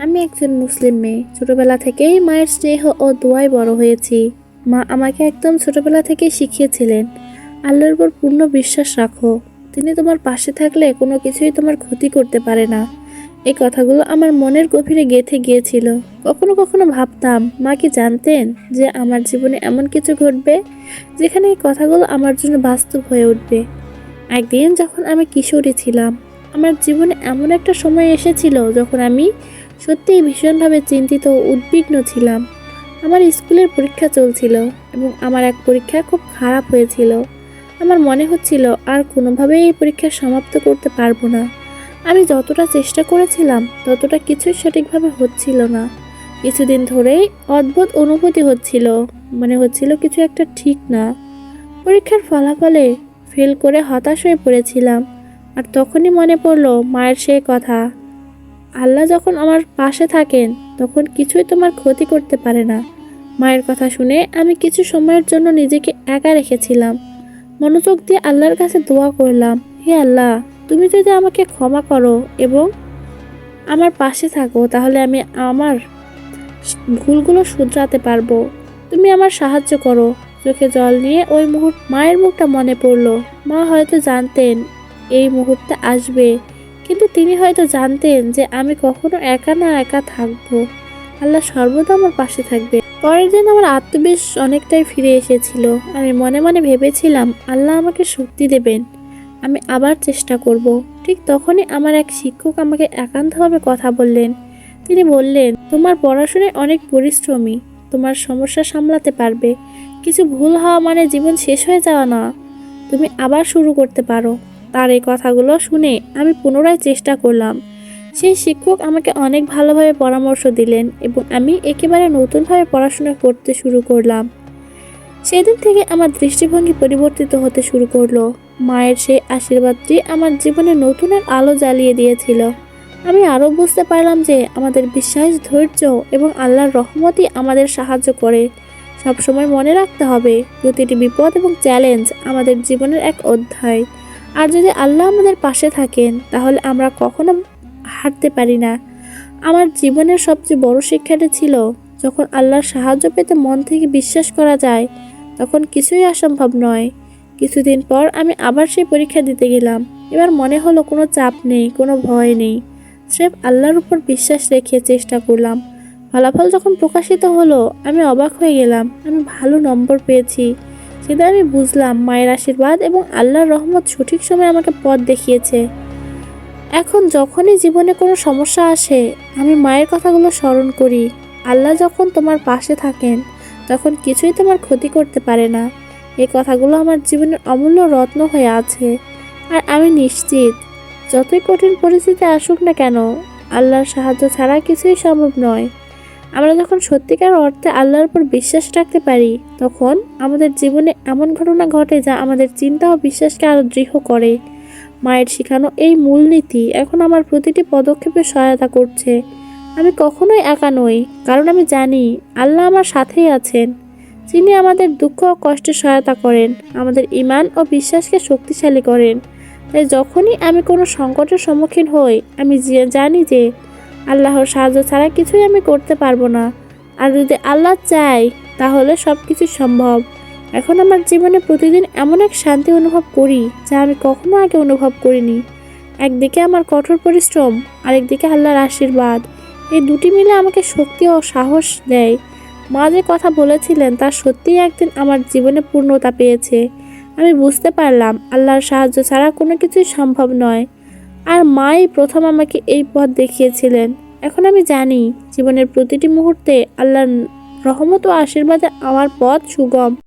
আমি একজন মুসলিম মেয়ে। ছোটবেলা থেকেই মায়ের স্নেহ ও দোয়ায় বড় হয়েছি। মা আমাকে একদম ছোটবেলা থেকেই শিখিয়েছিলেন, আল্লাহর উপর পূর্ণ বিশ্বাস রাখো। তিনি তোমার পাশে থাকলে কোনো কিছুই তোমার ক্ষতি করতে পারে না। এই কথাগুলো আমার মনের গভীরে গেঁথে গিয়েছিল। কখনো কখনো ভাবতাম, মা কি জানতেন যে আমার জীবনে এমন কিছু ঘটবে যেখানে এই কথাগুলো আমার জন্য বাস্তব হয়ে উঠবে। একদিন যখন আমি কিশোরী ছিলাম, আমার জীবনে এমন একটা সময় এসেছিল যখন আমি সত্যিই ভীষণভাবে চিন্তিত ও উদ্বিগ্ন ছিলাম। আমার স্কুলের পরীক্ষা চলছিল এবং আমার এক পরীক্ষা খুব খারাপ হয়েছিল। আমার মনে হচ্ছিল আর কোনোভাবেই এই পরীক্ষা সমাপ্ত করতে পারবো না। আমি যতটা চেষ্টা করেছিলাম ততটা কিছুই সঠিকভাবে হচ্ছিল না। কিছুদিন ধরেই অদ্ভুত অনুভূতি হচ্ছিল, মনে হচ্ছিল কিছু একটা ঠিক না। পরীক্ষার ফলাফলে ফেল করে হতাশ হয়ে পড়েছিলাম। আর তখনই মনে পড়লো মায়ের সেই কথা, আল্লাহ যখন আমার পাশে থাকেন তখন কিছুই তোমার ক্ষতি করতে পারে না। মায়ের কথা শুনে আমি কিছু সময়ের জন্য নিজেকে একা রেখেছিলাম। মনোযোগ দিয়ে আল্লাহর কাছে দোয়া করলাম, হে আল্লাহ, তুমি যদি আমাকে ক্ষমা করো এবং আমার পাশে থাকো তাহলে আমি আমার ভুলগুলো শুধরাতে পারবো। তুমি আমার সাহায্য করো। চোখে জল নিয়ে ওই মায়ের মুখটা মনে পড়লো। মা হয়তো জানতেন এই মুহূর্তে আসবে, কিন্তু তিনি হয়তো জানতেন যে আমি কখনো একা না একা থাকবো। আল্লাহ সর্বদা আমার পাশে থাকবে। পরের দিন আমার আত্মবিশ্বাস অনেকটাই ফিরে এসেছিল। আমি মনে মনে ভেবেছিলাম, আল্লাহ আমাকে শক্তি দেবেন, আমি আবার চেষ্টা করব। ঠিক তখনই আমার এক শিক্ষক আমাকে একান্তভাবে কথা বললেন। তিনি বললেন, তোমার পড়াশোনায় অনেক পরিশ্রমী, তোমার সমস্যা সামলাতে পারবে। কিছু ভুল হওয়া মানে জীবন শেষ হয়ে যাওয়া না, তুমি আবার শুরু করতে পারো। তার এই কথাগুলো শুনে আমি পুনরায় চেষ্টা করলাম। সেই শিক্ষক আমাকে অনেক ভালোভাবে পরামর্শ দিলেন এবং আমি একেবারে নতুনভাবে পড়াশোনা করতে শুরু করলাম। সেদিন থেকে আমার দৃষ্টিভঙ্গি পরিবর্তিত হতে শুরু করলো। মায়ের সেই আশীর্বাদটি আমার জীবনে নতুন এক আলো জ্বালিয়ে দিয়েছিল। আমি আরও বুঝতে পারলাম যে আমাদের বিশ্বাস, ধৈর্য এবং আল্লাহর রহমতই আমাদের সাহায্য করে। সবসময় মনে রাখতে হবে, প্রতিটি বিপদ এবং চ্যালেঞ্জ আমাদের জীবনের এক অধ্যায়। আর যদি আল্লাহ আমাদের পাশে থাকেন তাহলে আমরা কখনো হারতে পারি না। আমার জীবনের সবচেয়ে বড় শিক্ষাটি ছিল, যখন আল্লাহর সাহায্য পেতে মন থেকে বিশ্বাস করা যায় তখন কিছুই অসম্ভব নয়। কিছুদিন পর আমি আবার সেই পরীক্ষা দিতে গেলাম। এবার মনে হলো কোনো চাপ নেই, কোনো ভয় নেই, স্রেফ আল্লাহর উপর বিশ্বাস রেখে চেষ্টা করলাম। ফলাফল যখন প্রকাশিত হলো আমি অবাক হয়ে গেলাম। আমি ভালো নম্বর পেয়েছি। সেটা আমি বুঝলাম মায়ের আশীর্বাদ এবং আল্লাহর রহমত সঠিক সময় আমাকে পথ দেখিয়েছে। এখন যখনই জীবনে কোনো সমস্যা আসে আমি মায়ের কথাগুলো স্মরণ করি। আল্লাহ যখন তোমার পাশে থাকেন তখন কিছুই তোমার ক্ষতি করতে পারে না। এই কথাগুলো আমার জীবনের অমূল্য রত্ন হয়ে আছে। আর আমি নিশ্চিত, যতই কঠিন পরিস্থিতি আসুক না কেন, আল্লাহর সাহায্য ছাড়া কিছুই সম্ভব নয়। আমরা যখন সত্যিকার অর্থে আল্লাহর উপর বিশ্বাস রাখতে পারি তখন আমাদের জীবনে এমন ঘটনা ঘটে যা আমাদের চিন্তা ও বিশ্বাসকে আরও দৃঢ় করে। মায়ের শেখানো এই মূলনীতি এখন আমার প্রতিটি পদক্ষেপে সহায়তা করছে। আমি কখনোই একা নই, কারণ আমি জানি আল্লাহ আমার সাথেই আছেন। যিনি আমাদের দুঃখ ও কষ্টে সহায়তা করেন, আমাদের ঈমান ও বিশ্বাসকে শক্তিশালী করেন। তাই যখনই আমি কোনো সংকটের সম্মুখীন হই আমি জানি যে আল্লাহর সাহায্য ছাড়া কিছুই আমি করতে পারবো না। আর যদি আল্লাহ চায় তাহলে সব কিছু সম্ভব। এখন আমার জীবনে প্রতিদিন এমন এক শান্তি অনুভব করি যা আমি কখনো আগে অনুভব করিনি। একদিকে আমার কঠোর পরিশ্রম, আরেকদিকে আল্লাহর আশীর্বাদ। এই দুটি মিলে আমাকে শক্তি ও সাহস দেয়। মা যে কথা বলেছিলেন তা সত্যিই একদিন আমার জীবনে পূর্ণতা পেয়েছে। আমি বুঝতে পারলাম আল্লাহর সাহায্য ছাড়া কোনো কিছুই সম্ভব নয়। আর মাই প্রথম আমাকে এই পথ দেখিয়েছিলেন। এখন আমি জানি জীবনের প্রতিটি মুহূর্তে আল্লাহর রহমত ও আশীর্বাদে আমার পথ সুগম।